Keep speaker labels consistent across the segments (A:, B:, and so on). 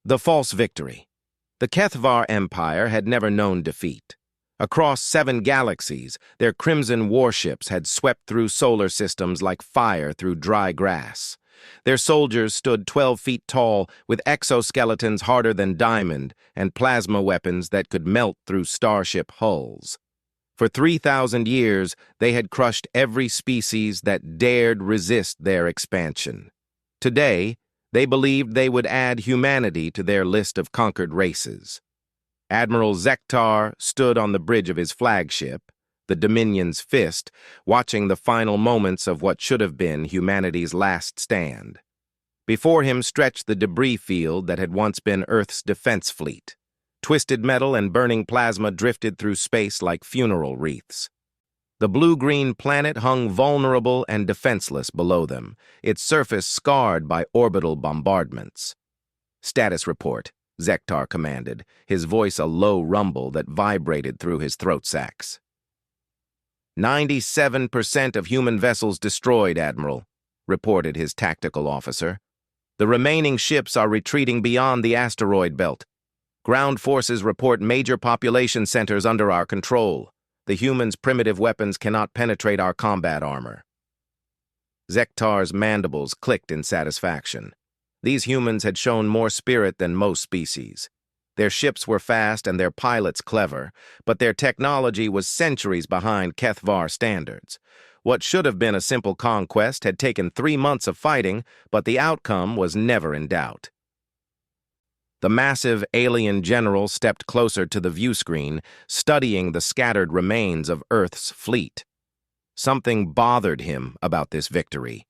A: The false victory. The Kethvar Empire had never known defeat. Across 7 galaxies, their crimson warships had swept through solar systems like fire through dry grass. Their soldiers stood 12 feet tall, with exoskeletons harder than diamond and plasma weapons that could melt through starship hulls. For 3,000 years, they had crushed every species that dared resist their expansion. Today, they believed they would add humanity to their list of conquered races. Admiral Zektar stood on the bridge of his flagship, the Dominion's Fist, watching the final moments of what should have been humanity's last stand. Before him stretched the debris field that had once been Earth's defense fleet. Twisted metal and burning plasma drifted through space like funeral wreaths. The blue-green planet hung vulnerable and defenseless below them, its surface scarred by orbital bombardments. "Status report," Zektar commanded, his voice a low rumble that vibrated through his throat sacs. 97% of human vessels destroyed, Admiral," reported his tactical officer. "The remaining ships are retreating beyond the asteroid belt. Ground forces report major population centers under our control. The humans' primitive weapons cannot penetrate our combat armor." Zektar's mandibles clicked in satisfaction. These humans had shown more spirit than most species. Their ships were fast and their pilots clever, but their technology was centuries behind Kethvar standards. What should have been a simple conquest had taken 3 months of fighting, but the outcome was never in doubt. The massive alien general stepped closer to the viewscreen, studying the scattered remains of Earth's fleet. Something bothered him about this victory.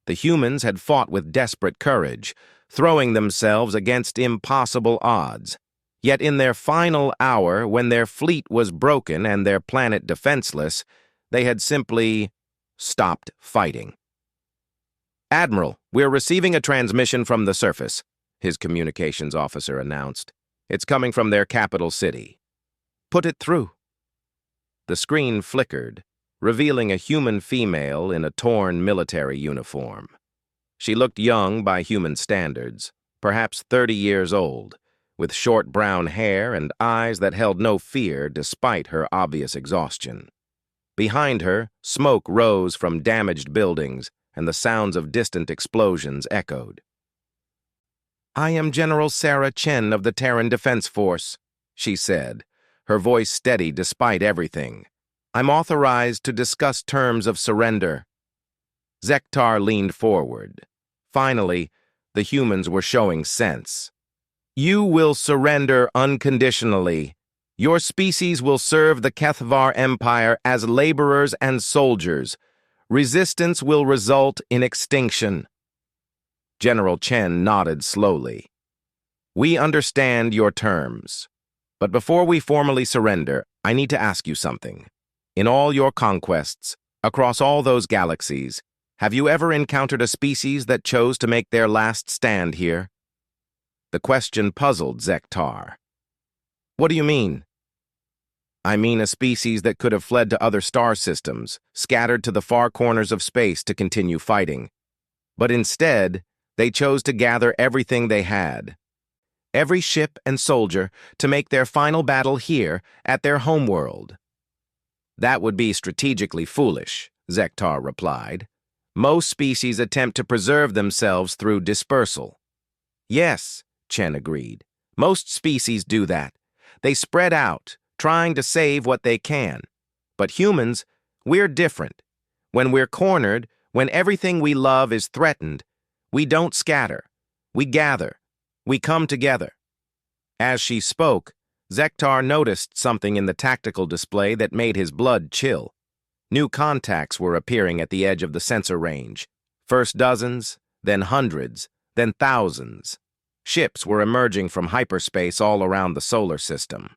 A: The humans had fought with desperate courage, throwing themselves against impossible odds. Yet in their final hour, when their fleet was broken and their planet defenseless, they had simply stopped fighting. "Admiral, we're receiving a transmission from the surface," his communications officer announced. "It's coming from their capital city." "Put it through." The screen flickered, revealing a human female in a torn military uniform. She looked young by human standards, perhaps 30 years old, with short brown hair and eyes that held no fear despite her obvious exhaustion. Behind her, smoke rose from damaged buildings, and the sounds of distant explosions echoed. "I am General Sarah Chen of the Terran Defense Force," she said, her voice steady despite everything. "I'm authorized to discuss terms of surrender." Zektar leaned forward. Finally, the humans were showing sense. "You will surrender unconditionally. Your species will serve the Kethvar Empire as laborers and soldiers. Resistance will result in extinction." General Chen nodded slowly. "We understand your terms. But before we formally surrender, I need to ask you something. In all your conquests, across all those galaxies, have you ever encountered a species that chose to make their last stand here?" The question puzzled Zektar. "What do you mean?" "I mean a species that could have fled to other star systems, scattered to the far corners of space to continue fighting. But instead, they chose to gather everything they had, every ship and soldier, to make their final battle here at their homeworld." "That would be strategically foolish," Zektar replied. "Most species attempt to preserve themselves through dispersal." "Yes," Chen agreed. "Most species do that. They spread out, trying to save what they can. But humans, we're different. When we're cornered, when everything we love is threatened, we don't scatter. We gather. We come together." As she spoke, Zektar noticed something in the tactical display that made his blood chill. New contacts were appearing at the edge of the sensor range. First dozens, then hundreds, then thousands. Ships were emerging from hyperspace all around the solar system.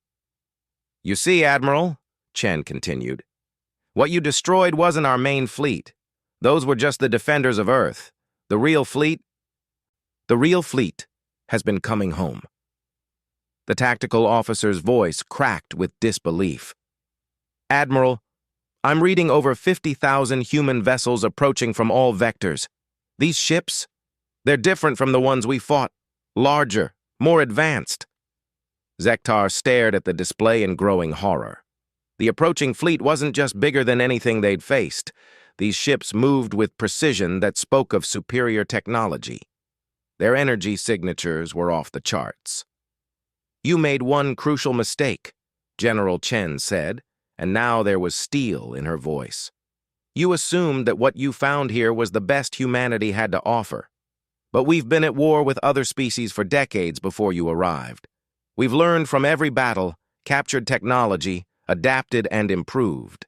A: "You see, Admiral," Chen continued, "what you destroyed wasn't our main fleet. Those were just the defenders of Earth. The real fleet has been coming home." The tactical officer's voice cracked with disbelief. "Admiral, I'm reading over 50,000 human vessels approaching from all vectors. These ships, they're different from the ones we fought. Larger, more advanced. Zektar stared at the display in growing horror. The approaching fleet wasn't just bigger than anything they'd faced. These ships moved with precision that spoke of superior technology. Their energy signatures were off the charts. "You made one crucial mistake," General Chen said, and now there was steel in her voice. "You assumed that what you found here was the best humanity had to offer. But we've been at war with other species for decades before you arrived. We've learned from every battle, captured technology, adapted and improved.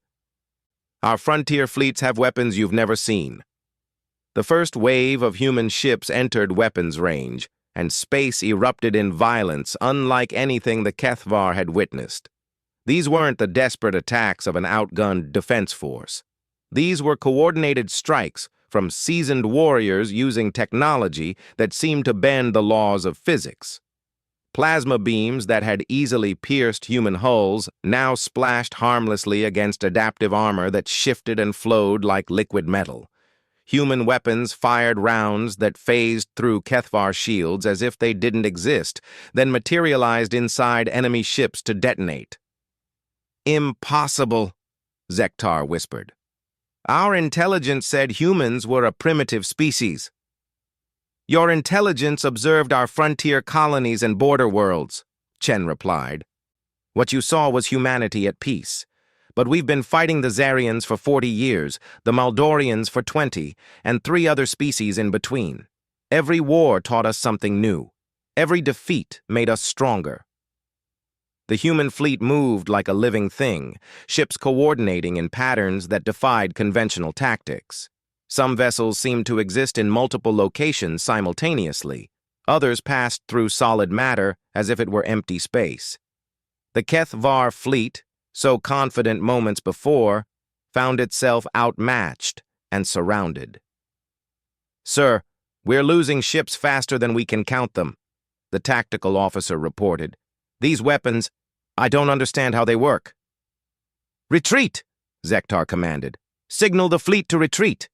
A: Our frontier fleets have weapons you've never seen." The first wave of human ships entered weapons range, and space erupted in violence unlike anything the Kethvar had witnessed. These weren't the desperate attacks of an outgunned defense force. These were coordinated strikes from seasoned warriors using technology that seemed to bend the laws of physics. Plasma beams that had easily pierced human hulls now splashed harmlessly against adaptive armor that shifted and flowed like liquid metal. Human weapons fired rounds that phased through Kethvar shields as if they didn't exist, then materialized inside enemy ships to detonate. "Impossible," Zektar whispered. "Our intelligence said humans were a primitive species." "Your intelligence observed our frontier colonies and border worlds," Chen replied. "What you saw was humanity at peace. But we've been fighting the Zarians for 40 years, the Maldorians for 20, and 3 other species in between. Every war taught us something new. Every defeat made us stronger." The human fleet moved like a living thing, ships coordinating in patterns that defied conventional tactics. Some vessels seemed to exist in multiple locations simultaneously. Others passed through solid matter as if it were empty space. The Kethvar fleet, so confident moments before, found itself outmatched and surrounded. "Sir, we're losing ships faster than we can count them," the tactical officer reported. "These weapons, I don't understand how they work." "Retreat!" Zektar commanded. "Signal the fleet to retreat."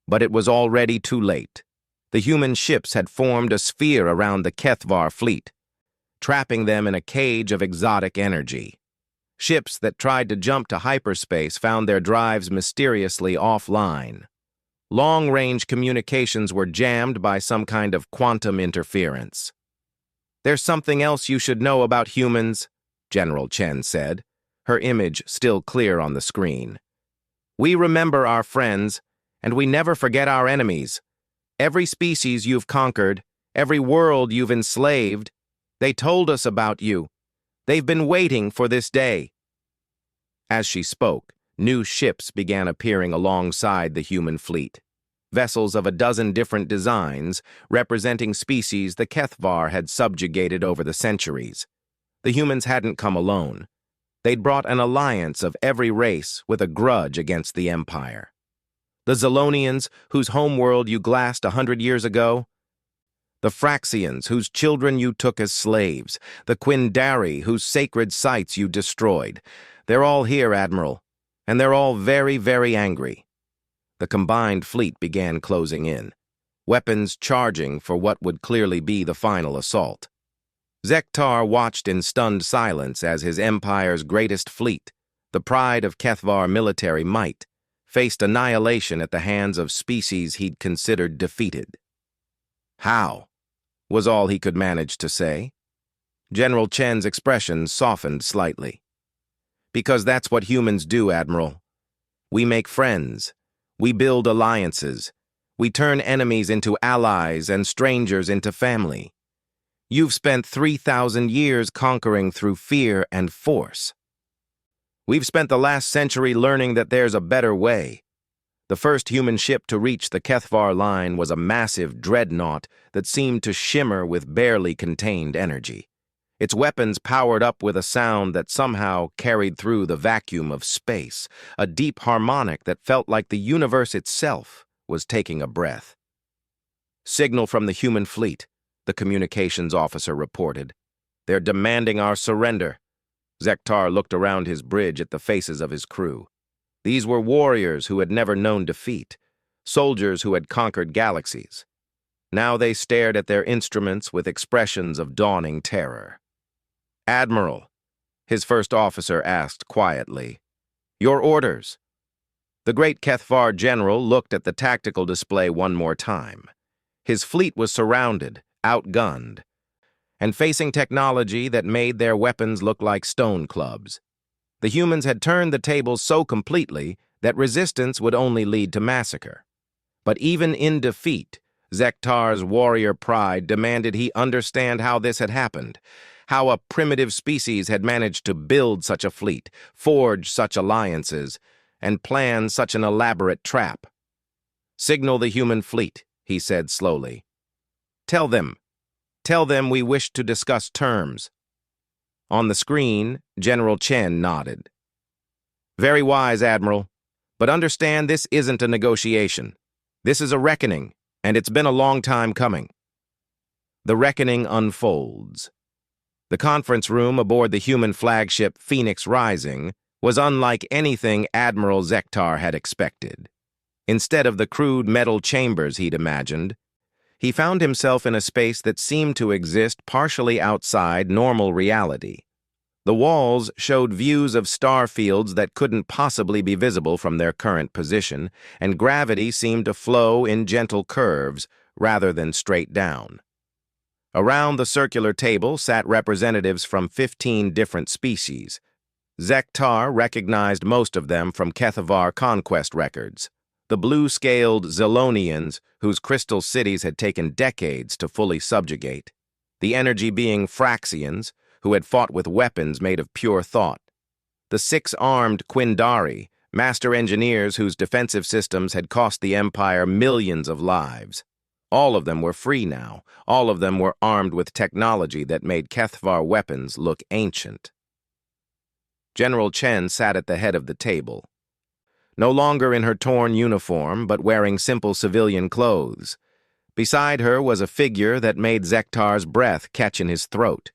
A: But it was already too late. The human ships had formed a sphere around the Kethvar fleet, trapping them in a cage of exotic energy. Ships that tried to jump to hyperspace found their drives mysteriously offline. Long-range communications were jammed by some kind of quantum interference. "There's something else you should know about humans," General Chen said, her image still clear on the screen. "We remember our friends, and we never forget our enemies. Every species you've conquered, every world you've enslaved, they told us about you. They've been waiting for this day." As she spoke, new ships began appearing alongside the human fleet. Vessels of a dozen different designs, representing species the Kethvar had subjugated over the centuries. The humans hadn't come alone. They'd brought an alliance of every race with a grudge against the Empire. The Zalonians, whose homeworld you glassed 100 years ago. The Fraxians, whose children you took as slaves. The Quindari, whose sacred sites you destroyed. They're all here, Admiral, and they're all very, very angry. The combined fleet began closing in, weapons charging for what would clearly be the final assault. Zektar watched in stunned silence as his empire's greatest fleet, the pride of Kethvar military might, faced annihilation at the hands of species he'd considered defeated. "How?" was all he could manage to say. General Chen's expression softened slightly. "Because that's what humans do, Admiral. We make friends. We build alliances. We turn enemies into allies and strangers into family. You've spent 3,000 years conquering through fear and force. We've spent the last century learning that there's a better way. The first human ship to reach the Kethvar line was a massive dreadnought that seemed to shimmer with barely contained energy. Its weapons powered up with a sound that somehow carried through the vacuum of space, a deep harmonic that felt like the universe itself was taking a breath. "Signal from the human fleet," the communications officer reported. "They're demanding our surrender." Zektar looked around his bridge at the faces of his crew. These were warriors who had never known defeat, soldiers who had conquered galaxies. Now they stared at their instruments with expressions of dawning terror. "Admiral," his first officer asked quietly, "your orders." The great Kethvar general looked at the tactical display one more time. His fleet was surrounded, outgunned, and facing technology that made their weapons look like stone clubs. The humans had turned the tables so completely that resistance would only lead to massacre. But even in defeat, Zektar's warrior pride demanded he understand how this had happened, how a primitive species had managed to build such a fleet, forge such alliances, and plan such an elaborate trap. "Signal the human fleet," he said slowly. Tell them we wish to discuss terms." On the screen, General Chen nodded. "Very wise, Admiral. But understand this isn't a negotiation. This is a reckoning, and it's been a long time coming." The reckoning unfolds. The conference room aboard the human flagship Phoenix Rising was unlike anything Admiral Zektar had expected. Instead of the crude metal chambers he'd imagined, he found himself in a space that seemed to exist partially outside normal reality. The walls showed views of star fields that couldn't possibly be visible from their current position, and gravity seemed to flow in gentle curves rather than straight down. Around the circular table sat representatives from 15 different species. Zektar recognized most of them from Kethavar conquest records. The blue-scaled Zilonians, whose crystal cities had taken decades to fully subjugate. The energy-being Fraxians, who had fought with weapons made of pure thought. The 6-armed Quindari, master engineers whose defensive systems had cost the Empire millions of lives. All of them were free now. All of them were armed with technology that made Kethvar weapons look ancient. General Chen sat at the head of the table. No longer in her torn uniform, but wearing simple civilian clothes. Beside her was a figure that made Zektar's breath catch in his throat.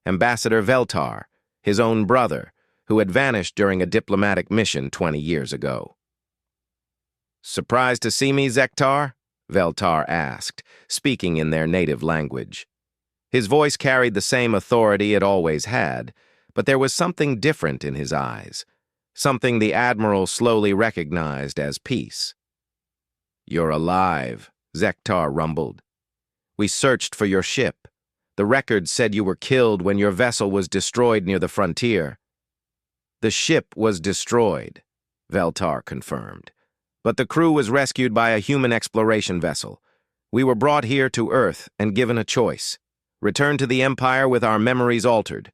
A: Ambassador Veltar, his own brother, who had vanished during a diplomatic mission 20 years ago. "Surprised to see me, Zektar?" Veltar asked, speaking in their native language. His voice carried the same authority it always had, but there was something different in his eyes. Something the Admiral slowly recognized as peace. "You're alive," Zektar rumbled. "We searched for your ship. The records said you were killed when your vessel was destroyed near the frontier." "The ship was destroyed," Veltar confirmed. "But the crew was rescued by a human exploration vessel. We were brought here to Earth and given a choice. Return to the Empire with our memories altered,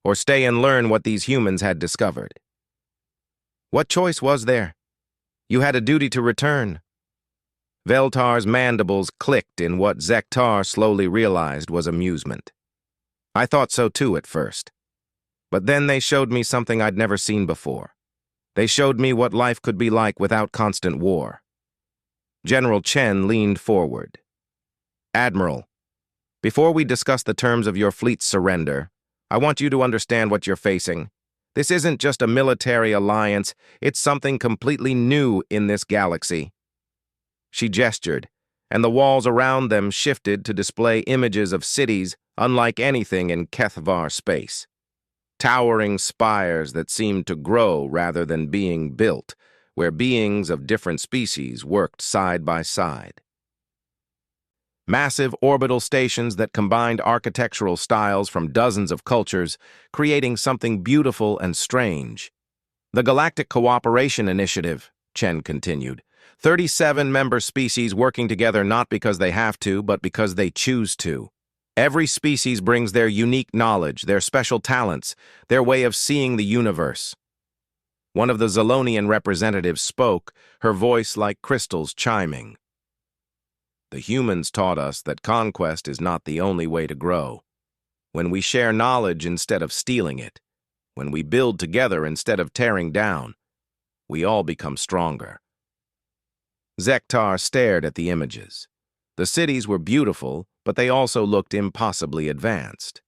A: or stay and learn what these humans had discovered." "What choice was there? You had a duty to return." Veltar's mandibles clicked in what Zektar slowly realized was amusement. "I thought so too at first. But then they showed me something I'd never seen before. They showed me what life could be like without constant war." General Chen leaned forward. "Admiral, before we discuss the terms of your fleet's surrender, I want you to understand what you're facing. This isn't just a military alliance, it's something completely new in this galaxy." She gestured, and the walls around them shifted to display images of cities unlike anything in Kethvar space. Towering spires that seemed to grow rather than being built, where beings of different species worked side by side. Massive orbital stations that combined architectural styles from dozens of cultures, creating something beautiful and strange. "The Galactic Cooperation Initiative," Chen continued. 37 member species working together not because they have to, but because they choose to. Every species brings their unique knowledge, their special talents, their way of seeing the universe. One of the Zilonian representatives spoke, her voice like crystals chiming. "The humans taught us that conquest is not the only way to grow. When we share knowledge instead of stealing it, when we build together instead of tearing down, we all become stronger." Zektar stared at the images. The cities were beautiful, but they also looked impossibly advanced.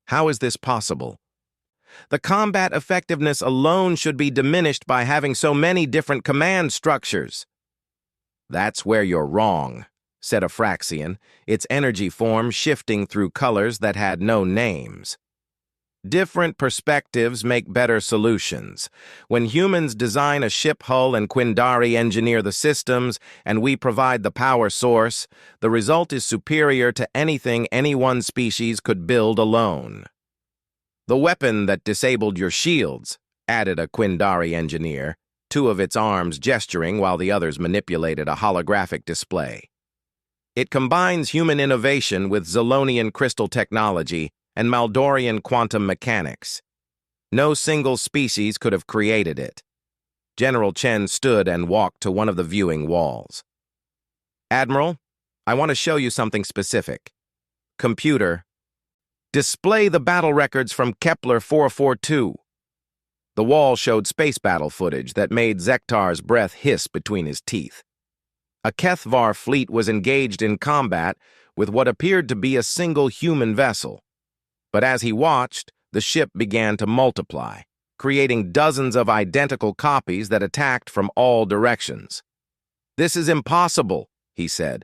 A: "How is this possible?" "The combat effectiveness alone should be diminished by having so many different command structures." "That's where you're wrong," said a Fraxian, its energy form shifting through colors that had no names. Different perspectives make better solutions. When humans design a ship hull and Quindari engineer the systems, and we provide the power source, the result is superior to anything any one species could build alone. The weapon that disabled your shields, added a Quindari engineer, two of its arms gesturing while the others manipulated a holographic display. It combines human innovation with Zolonian crystal technology and Maldorian quantum mechanics. No single species could have created it. General Chen stood and walked to one of the viewing walls. Admiral, I want to show you something specific. Computer, display the battle records from Kepler 442. The wall showed space battle footage that made Zektar's breath hiss between his teeth. A Kethvar fleet was engaged in combat with what appeared to be a single human vessel. But as he watched, the ship began to multiply, creating dozens of identical copies that attacked from all directions. "This is impossible," he said.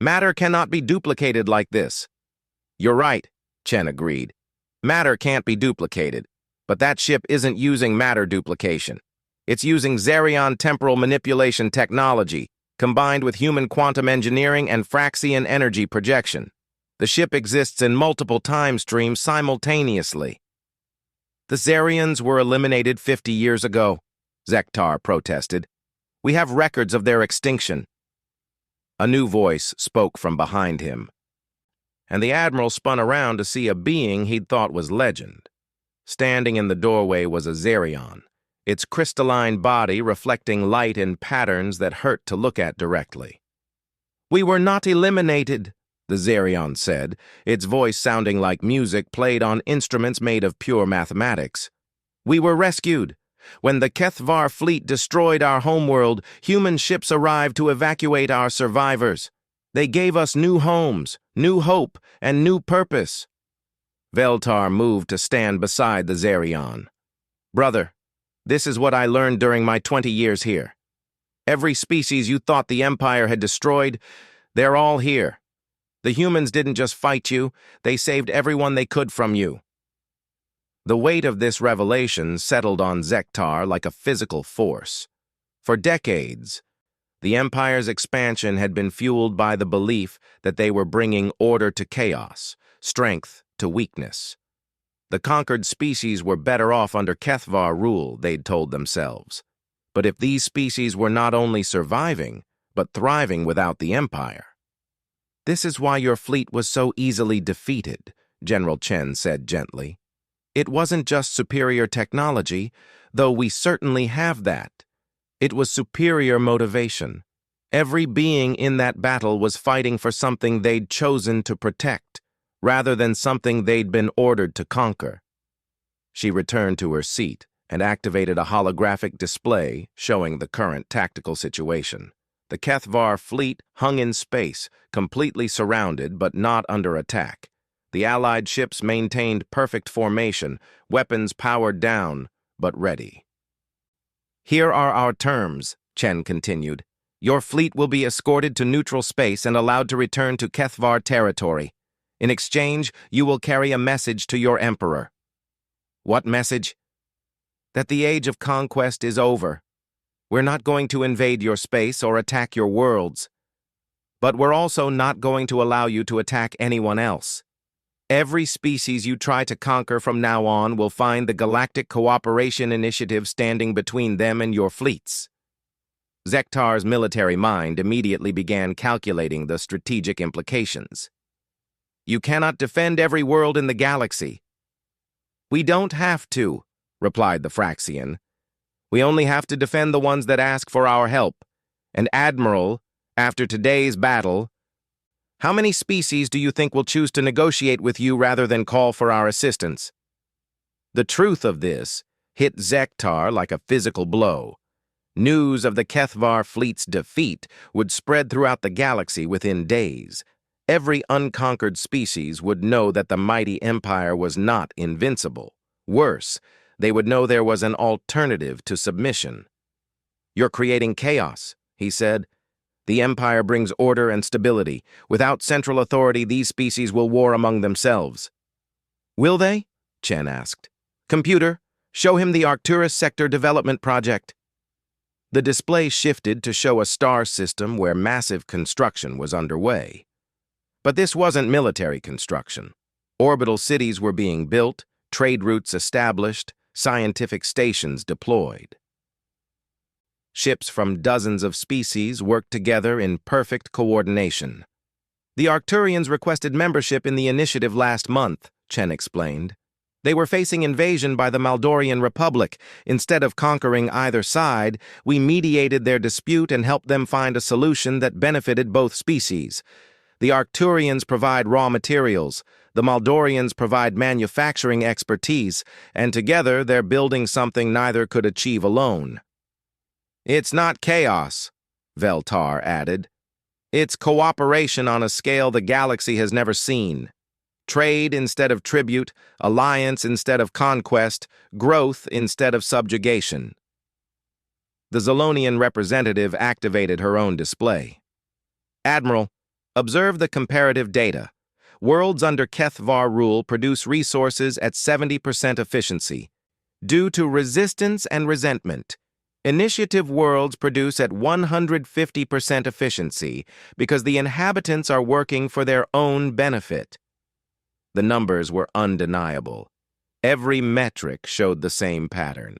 A: "Matter cannot be duplicated like this." "You're right," Chen agreed. "Matter can't be duplicated, but that ship isn't using matter duplication. It's using Xerion temporal manipulation technology, combined with human quantum engineering and Fraxian energy projection. The ship exists in multiple time streams simultaneously." "The Xerions were eliminated 50 years ago," Zektar protested. "We have records of their extinction." A new voice spoke from behind him, and the Admiral spun around to see a being he'd thought was legend. Standing in the doorway was a Xerion, its crystalline body reflecting light in patterns that hurt to look at directly. "We were not eliminated," the Xerion said, its voice sounding like music played on instruments made of pure mathematics. "We were rescued. When the Kethvar fleet destroyed our homeworld, human ships arrived to evacuate our survivors. They gave us new homes, new hope, and new purpose." Veltar moved to stand beside the Xerion. "Brother, this is what I learned during my 20 years here. Every species you thought the Empire had destroyed, they're all here. The humans didn't just fight you, they saved everyone they could from you." The weight of this revelation settled on Zektar like a physical force. For decades, the Empire's expansion had been fueled by the belief that they were bringing order to chaos, strength to weakness. The conquered species were better off under Kethvar rule, they'd told themselves. But if these species were not only surviving, but thriving without the Empire. "This is why your fleet was so easily defeated," General Chen said gently. "It wasn't just superior technology, though we certainly have that. It was superior motivation. Every being in that battle was fighting for something they'd chosen to protect, rather than something they'd been ordered to conquer." She returned to her seat and activated a holographic display showing the current tactical situation. The Kethvar fleet hung in space, completely surrounded but not under attack. The Allied ships maintained perfect formation, weapons powered down, but ready. "Here are our terms," Chen continued. "Your fleet will be escorted to neutral space and allowed to return to Kethvar territory. In exchange, you will carry a message to your Emperor." "What message?" "That the age of conquest is over. We're not going to invade your space or attack your worlds. But we're also not going to allow you to attack anyone else. Every species you try to conquer from now on will find the Galactic Cooperation Initiative standing between them and your fleets." Zektar's military mind immediately began calculating the strategic implications. "You cannot defend every world in the galaxy." "We don't have to," replied the Fraxian. "We only have to defend the ones that ask for our help. And Admiral, after today's battle, how many species do you think will choose to negotiate with you rather than call for our assistance?" The truth of this hit Zektar like a physical blow. News of the Kethvar fleet's defeat would spread throughout the galaxy within days. Every unconquered species would know that the mighty Empire was not invincible. Worse, they would know there was an alternative to submission. "You're creating chaos," he said. The Empire brings order and stability. Without central authority, these species will war among themselves. Will they? Chen asked. Computer, show him the Arcturus Sector Development Project. The display shifted to show a star system where massive construction was underway. But this wasn't military construction. Orbital cities were being built, trade routes established, scientific stations deployed. Ships from dozens of species worked together in perfect coordination. The Arcturians requested membership in the initiative last month, Chen explained. They were facing invasion by the Maldorian Republic. Instead of conquering either side, we mediated their dispute and helped them find a solution that benefited both species. The Arcturians provide raw materials, the Maldorians provide manufacturing expertise, and together they're building something neither could achieve alone. It's not chaos, Veltar added. It's cooperation on a scale the galaxy has never seen. Trade instead of tribute, alliance instead of conquest, growth instead of subjugation. The Zolonian representative activated her own display. Admiral, observe the comparative data. Worlds under Kethvar rule produce resources at 70% efficiency. Due to resistance and resentment, Initiative worlds produce at 150% efficiency because the inhabitants are working for their own benefit. The numbers were undeniable. Every metric showed the same pattern.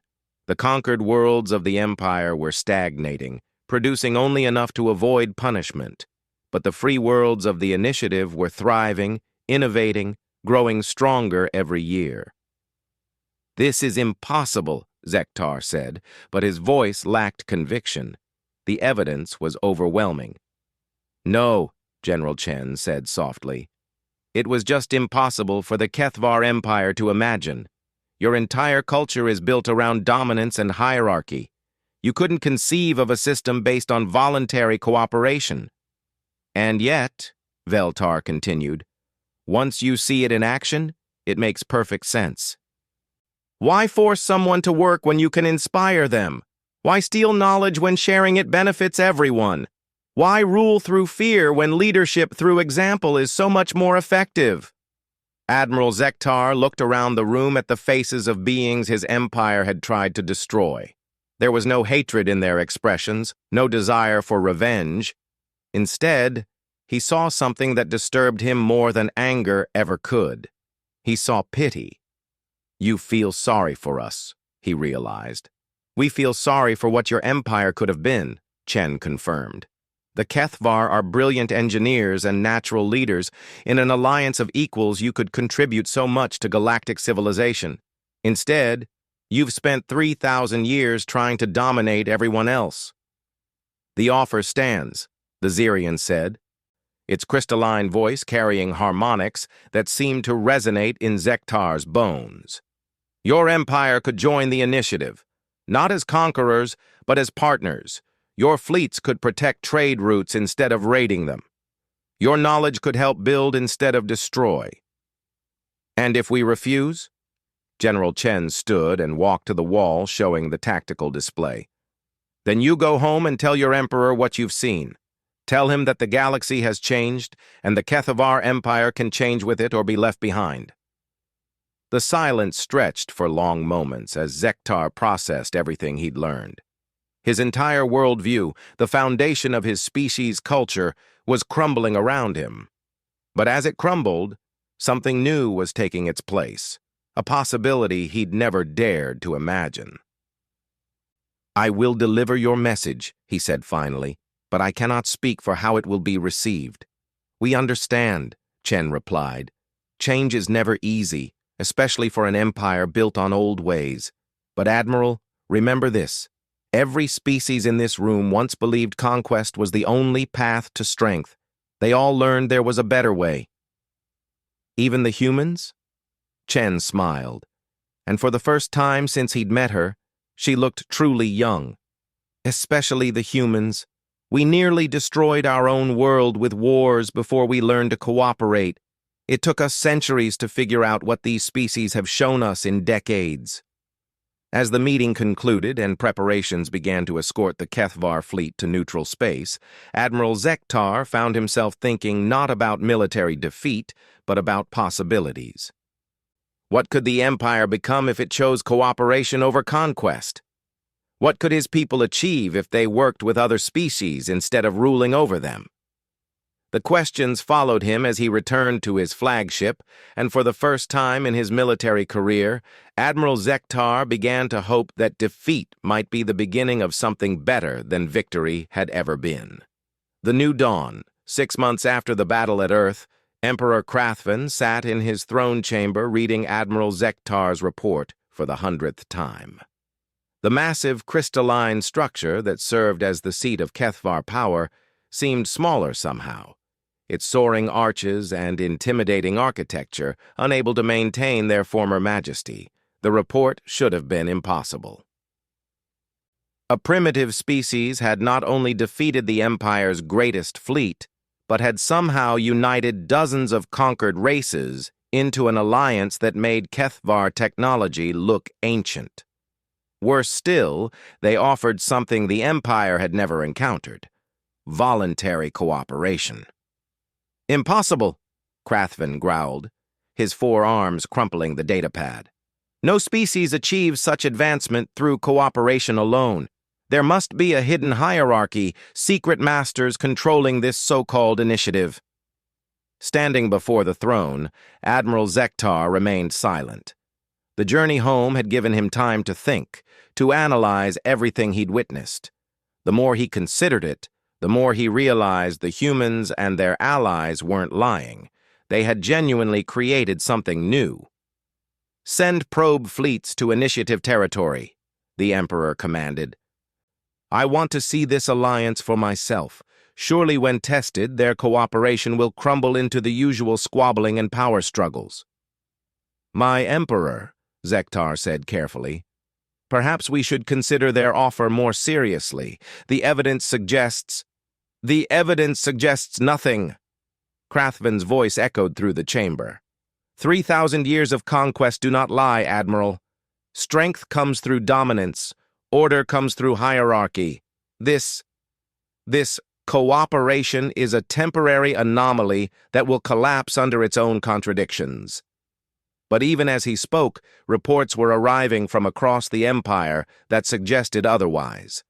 A: The conquered worlds of the Empire were stagnating, producing only enough to avoid punishment. But the free worlds of the Initiative were thriving, innovating, growing stronger every year. This is impossible, Zektar said, but his voice lacked conviction. The evidence was overwhelming. No, General Chen said softly. It was just impossible for the Kethvar Empire to imagine. Your entire culture is built around dominance and hierarchy. You couldn't conceive of a system based on voluntary cooperation. And yet, Veltar continued, once you see it in action, it makes perfect sense. Why force someone to work when you can inspire them? Why steal knowledge when sharing it benefits everyone? Why rule through fear when leadership through example is so much more effective? Admiral Zektar looked around the room at the faces of beings his empire had tried to destroy. There was no hatred in their expressions, no desire for revenge. Instead, he saw something that disturbed him more than anger ever could. He saw pity. You feel sorry for us, he realized. We feel sorry for what your empire could have been, Chen confirmed. The Kethvar are brilliant engineers and natural leaders. In an alliance of equals, you could contribute so much to galactic civilization. Instead, you've spent 3,000 years trying to dominate everyone else. The offer stands, the Zirian said, its crystalline voice carrying harmonics that seemed to resonate in Zektar's bones. Your empire could join the initiative, not as conquerors, but as partners. Your fleets could protect trade routes instead of raiding them. Your knowledge could help build instead of destroy. And if we refuse? General Chen stood and walked to the wall showing the tactical display. Then you go home and tell your emperor what you've seen. Tell him that the galaxy has changed and the Kethvar Empire can change with it or be left behind. The silence stretched for long moments as Zektar processed everything he'd learned. His entire worldview, the foundation of his species' culture, was crumbling around him. But as it crumbled, something new was taking its place, a possibility he'd never dared to imagine. I will deliver your message, he said finally, but I cannot speak for how it will be received. We understand, Chen replied. Change is never easy, especially for an empire built on old ways. But Admiral, remember this. Every species in this room once believed conquest was the only path to strength. They all learned there was a better way. Even the humans? Chen smiled, and for the first time since he'd met her, she looked truly young. Especially the humans. We nearly destroyed our own world with wars before we learned to cooperate. It took us centuries to figure out what these species have shown us in decades. As the meeting concluded and preparations began to escort the Kethvar fleet to neutral space, Admiral Zektar found himself thinking not about military defeat, but about possibilities. What could the Empire become if it chose cooperation over conquest? What could his people achieve if they worked with other species instead of ruling over them? The questions followed him as he returned to his flagship, and for the first time in his military career, Admiral Zektar began to hope that defeat might be the beginning of something better than victory had ever been. The new dawn, 6 months after the battle at Earth, Emperor Krathvan sat in his throne chamber reading Admiral Zektar's report for the 100th time. The massive crystalline structure that served as the seat of Kethvar power seemed smaller somehow, its soaring arches and intimidating architecture unable to maintain their former majesty. The report should have been impossible. A primitive species had not only defeated the Empire's greatest fleet, but had somehow united dozens of conquered races into an alliance that made Kethvar technology look ancient. Worse still, they offered something the Empire had never encountered: voluntary cooperation. "Impossible," Krathvan growled, his 4 arms crumpling the datapad. "No species achieves such advancement through cooperation alone. There must be a hidden hierarchy, secret masters controlling this so-called initiative." Standing before the throne, Admiral Zektar remained silent. The journey home had given him time to think, to analyze everything he'd witnessed. The more he considered it, the more he realized the humans and their allies weren't lying. They had genuinely created something new. "Send probe fleets to initiative territory," the Emperor commanded. "I want to see this alliance for myself. Surely when tested, their cooperation will crumble into the usual squabbling and power struggles." "My Emperor," Zektar said carefully, "perhaps we should consider their offer more seriously. The evidence suggests nothing." Krathvan's voice echoed through the chamber. 3,000 years of conquest do not lie, Admiral. Strength comes through dominance. Order comes through hierarchy. This cooperation is a temporary anomaly that will collapse under its own contradictions. But even as he spoke, reports were arriving from across the Empire that suggested otherwise.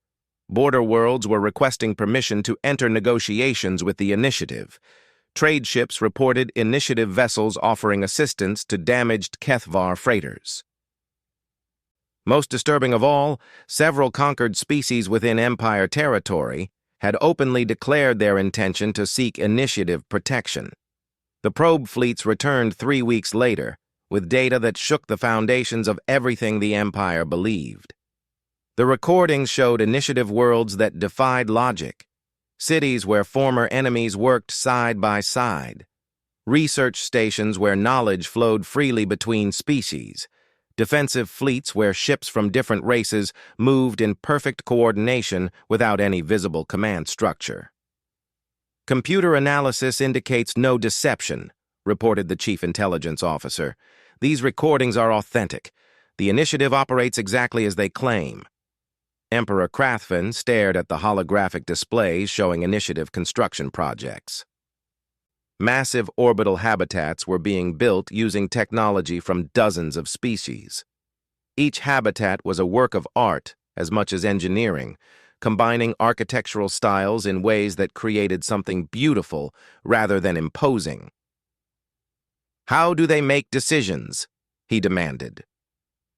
A: Border worlds were requesting permission to enter negotiations with the initiative. Trade ships reported initiative vessels offering assistance to damaged Kethvar freighters. Most disturbing of all, several conquered species within Empire territory had openly declared their intention to seek initiative protection. The probe fleets returned 3 weeks later, with data that shook the foundations of everything the Empire believed. The recordings showed initiative worlds that defied logic, cities where former enemies worked side by side, research stations where knowledge flowed freely between species, defensive fleets where ships from different races moved in perfect coordination without any visible command structure. "Computer analysis indicates no deception," reported the chief intelligence officer. "These recordings are authentic. The initiative operates exactly as they claim." Emperor Krathvan stared at the holographic displays showing initiative construction projects. Massive orbital habitats were being built using technology from dozens of species. Each habitat was a work of art as much as engineering, combining architectural styles in ways that created something beautiful rather than imposing. "How do they make decisions?" he demanded.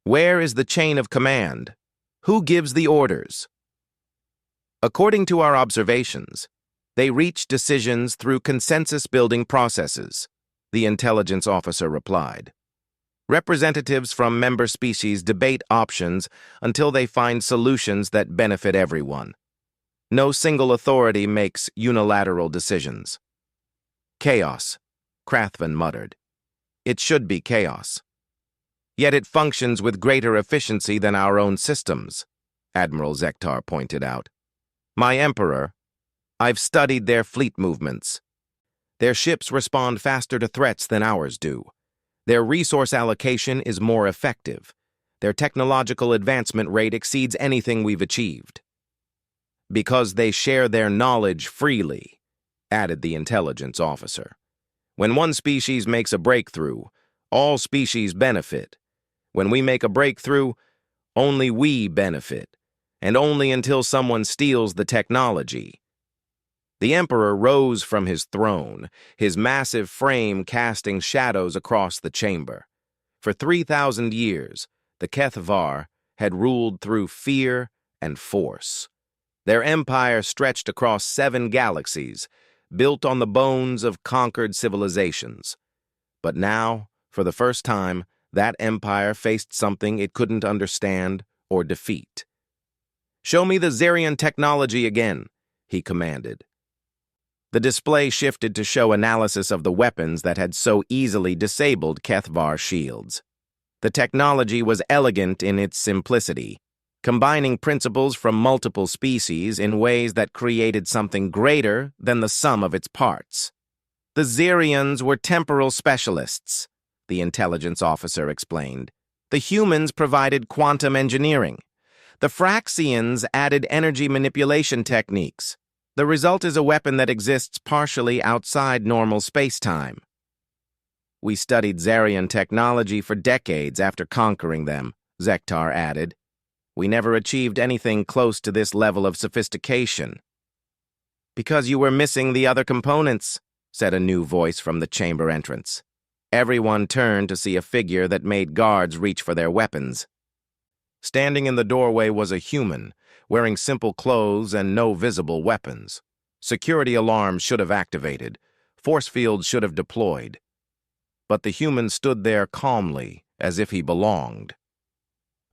A: "Where is the chain of command? Who gives the orders?" "According to our observations, they reach decisions through consensus-building processes," the intelligence officer replied. "Representatives from member species debate options until they find solutions that benefit everyone. No single authority makes unilateral decisions." "Chaos," Krathvan muttered. "It should be chaos. Yet it functions with greater efficiency than our own systems," Admiral Zektar pointed out. "My Emperor, I've studied their fleet movements. Their ships respond faster to threats than ours do. Their resource allocation is more effective. Their technological advancement rate exceeds anything we've achieved. Because they share their knowledge freely, added the intelligence officer. When one species makes a breakthrough, all species benefit. When we make a breakthrough, only we benefit, and only until someone steals the technology. The Emperor rose from his throne, his massive frame casting shadows across the chamber. For 3,000 years, the HFY had ruled through fear and force. Their empire stretched across 7 galaxies, built on the bones of conquered civilizations. But now, for the first time, that empire faced something it couldn't understand or defeat. "Show me the Zarian technology again," he commanded. The display shifted to show analysis of the weapons that had so easily disabled HFY shields. The technology was elegant in its simplicity, combining principles from multiple species in ways that created something greater than the sum of its parts. The Zarians were temporal specialists, the intelligence officer explained. The humans provided quantum engineering. The Fraxians added energy manipulation techniques. The result is a weapon that exists partially outside normal space-time. We studied Zarian technology for decades after conquering them, Zektar added. We never achieved anything close to this level of sophistication. "Because you were missing the other components," said a new voice from the chamber entrance. Everyone turned to see a figure that made guards reach for their weapons. Standing in the doorway was a human, wearing simple clothes and no visible weapons. Security alarms should have activated. Force fields should have deployed. But the human stood there calmly, as if he belonged.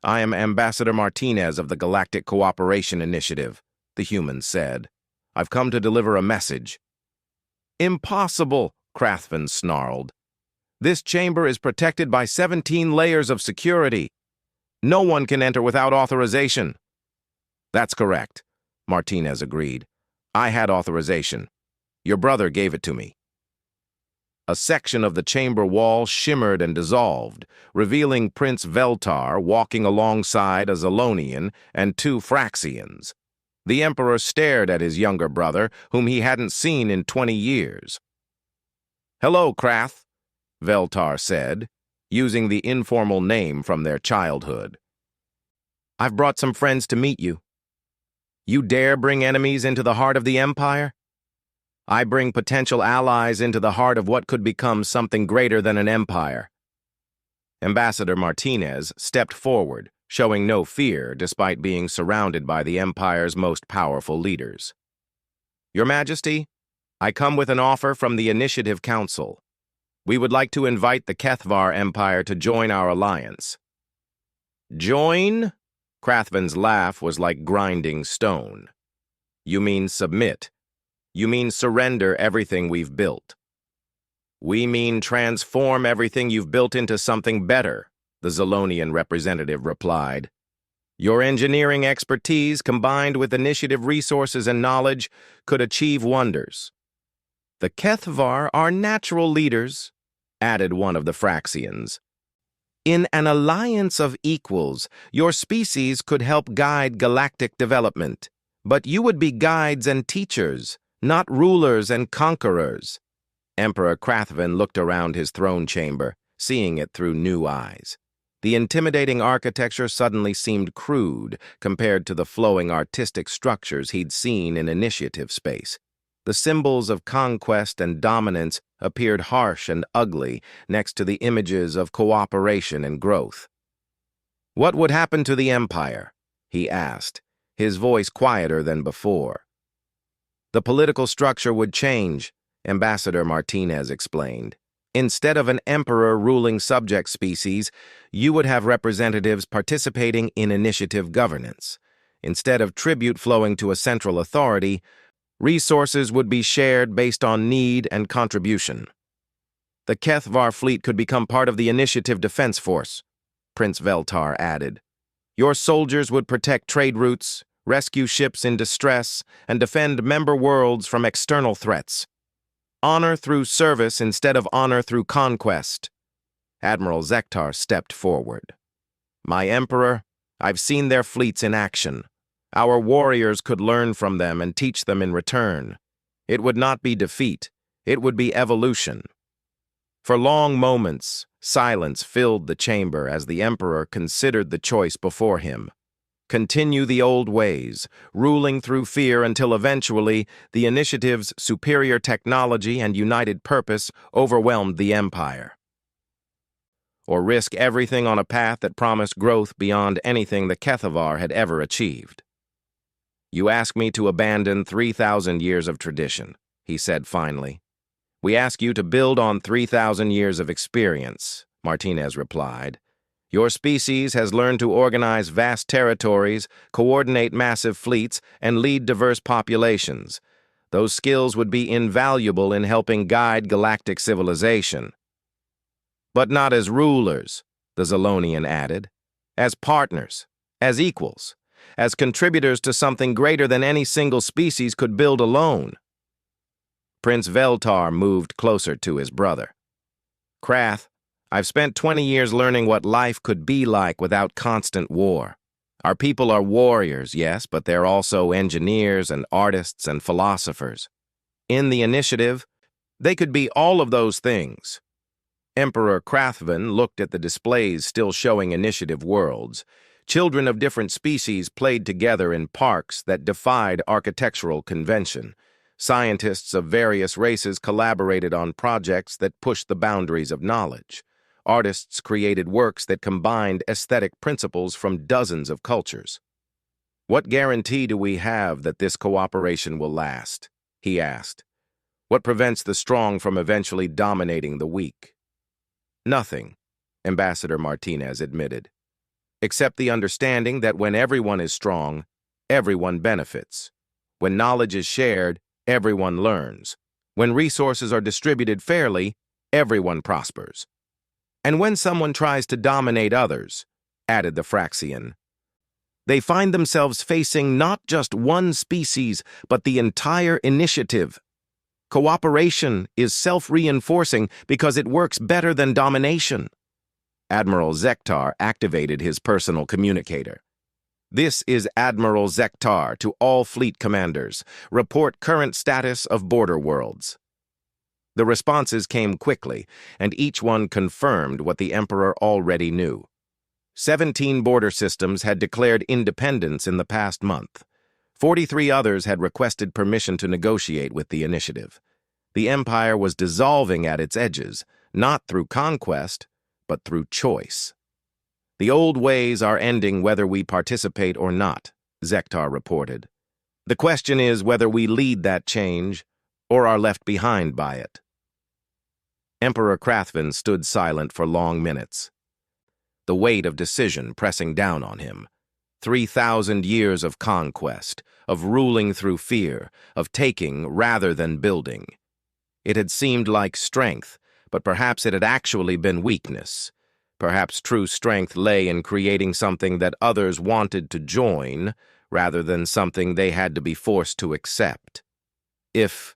A: "I am Ambassador Martinez of the Galactic Cooperation Initiative," the human said. "I've come to deliver a message." "Impossible," Krathven snarled. "This chamber is protected by 17 layers of security. No one can enter without authorization." "That's correct," Martinez agreed. "I had authorization. Your brother gave it to me." A section of the chamber wall shimmered and dissolved, revealing Prince Veltar walking alongside a Zalonian and 2 Fraxians. The Emperor stared at his younger brother, whom he hadn't seen in 20 years. "Hello, Krath," Veltar said, using the informal name from their childhood. "I've brought some friends to meet you. You dare bring enemies into the heart of the Empire? I bring potential allies into the heart of what could become something greater than an empire." Ambassador Martinez stepped forward, showing no fear despite being surrounded by the Empire's most powerful leaders. "Your Majesty, I come with an offer from the Initiative Council. We would like to invite the HFY Empire to join our alliance." "Join?" Krathven's laugh was like grinding stone. "You mean submit. You mean surrender everything we've built." "We mean transform everything you've built into something better," the Zalonian representative replied. "Your engineering expertise, combined with initiative resources and knowledge, could achieve wonders." "The HFY are natural leaders," added one of the Fraxians. "In an alliance of equals, your species could help guide galactic development, but you would be guides and teachers, not rulers and conquerors." Emperor Krathven looked around his throne chamber, seeing it through new eyes. The intimidating architecture suddenly seemed crude compared to the flowing artistic structures he'd seen in initiative space. The symbols of conquest and dominance appeared harsh and ugly next to the images of cooperation and growth. "What would happen to the Empire?" he asked, his voice quieter than before. "The political structure would change," Ambassador Martinez explained. "Instead of an emperor ruling subject species, you would have representatives participating in initiative governance. Instead of tribute flowing to a central authority, resources would be shared based on need and contribution. The HFY fleet could become part of the Initiative Defense Force," Prince Veltar added. "Your soldiers would protect trade routes, rescue ships in distress, and defend member worlds from external threats. Honor through service instead of honor through conquest." Admiral Zektar stepped forward. My Emperor, I've seen their fleets in action. Our warriors could learn from them and teach them in return. It would not be defeat, it would be evolution. For long moments, silence filled the chamber as the Emperor considered the choice before him. Continue the old ways, ruling through fear until eventually the initiative's superior technology and united purpose overwhelmed the Empire. Or risk everything on a path that promised growth beyond anything the Kethavar had ever achieved. You ask me to abandon 3,000 years of tradition, he said finally. We ask you to build on 3,000 years of experience, Martinez replied. Your species has learned to organize vast territories, coordinate massive fleets, and lead diverse populations. Those skills would be invaluable in helping guide galactic civilization. But not as rulers, the Zolonian added. As partners, as equals, as contributors to something greater than any single species could build alone. Prince Veltar moved closer to his brother. Krath, I've spent 20 years learning what life could be like without constant war. Our people are warriors, yes, but they're also engineers and artists and philosophers. In the initiative, they could be all of those things. Emperor Krathvan looked at the displays still showing initiative worlds. Children of different species played together in parks that defied architectural convention. Scientists of various races collaborated on projects that pushed the boundaries of knowledge. Artists created works that combined aesthetic principles from dozens of cultures. What guarantee do we have that this cooperation will last? He asked. What prevents the strong from eventually dominating the weak? Nothing, Ambassador Martinez admitted, except the understanding that when everyone is strong, everyone benefits. When knowledge is shared, everyone learns. When resources are distributed fairly, everyone prospers. And when someone tries to dominate others, added the Fraxian, they find themselves facing not just one species, but the entire initiative. Cooperation is self-reinforcing because it works better than domination. Admiral Zektar activated his personal communicator. This is Admiral Zektar to all fleet commanders. Report current status of border worlds. The responses came quickly, and each one confirmed what the Emperor already knew. 17 border systems had declared independence in the past month. 43 others had requested permission to negotiate with the initiative. The Empire was dissolving at its edges, not through conquest, but through choice. The old ways are ending whether we participate or not, Zektar reported. The question is whether we lead that change or are left behind by it. Emperor Krathvan stood silent for long minutes, the weight of decision pressing down on him. 3,000 years of conquest, of ruling through fear, of taking rather than building. It had seemed like strength, but perhaps it had actually been weakness. Perhaps true strength lay in creating something that others wanted to join, rather than something they had to be forced to accept. If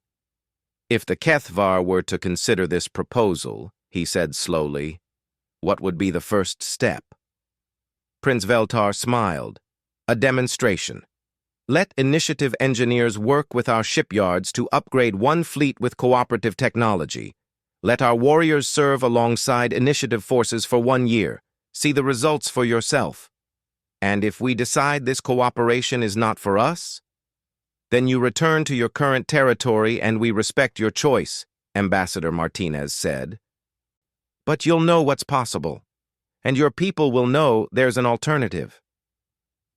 A: the Kethvar were to consider this proposal, he said slowly, what would be the first step? Prince Veltar smiled. A demonstration. Let initiative engineers work with our shipyards to upgrade one fleet with cooperative technology. Let our warriors serve alongside initiative forces for 1 year. See the results for yourself. And if we decide this cooperation is not for us, then you return to your current territory and we respect your choice, Ambassador Martinez said. But you'll know what's possible, and your people will know there's an alternative.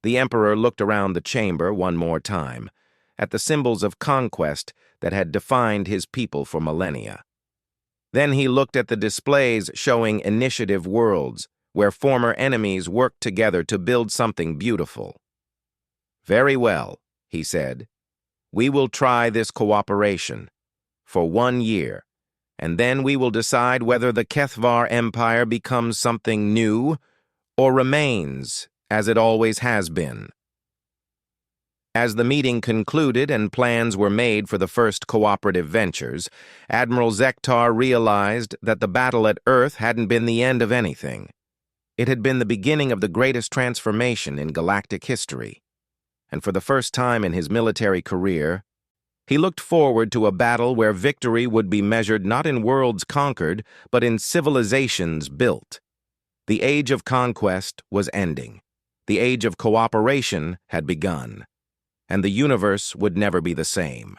A: The Emperor looked around the chamber one more time, at the symbols of conquest that had defined his people for millennia. Then he looked at the displays showing initiative worlds, where former enemies worked together to build something beautiful. Very well, he said. We will try this cooperation for 1 year, and then we will decide whether the Kethvar Empire becomes something new or remains as it always has been. As the meeting concluded and plans were made for the first cooperative ventures, Admiral Zektar realized that the battle at Earth hadn't been the end of anything. It had been the beginning of the greatest transformation in galactic history, and for the first time in his military career, he looked forward to a battle where victory would be measured not in worlds conquered, but in civilizations built. The age of conquest was ending. The age of cooperation had begun, and the universe would never be the same.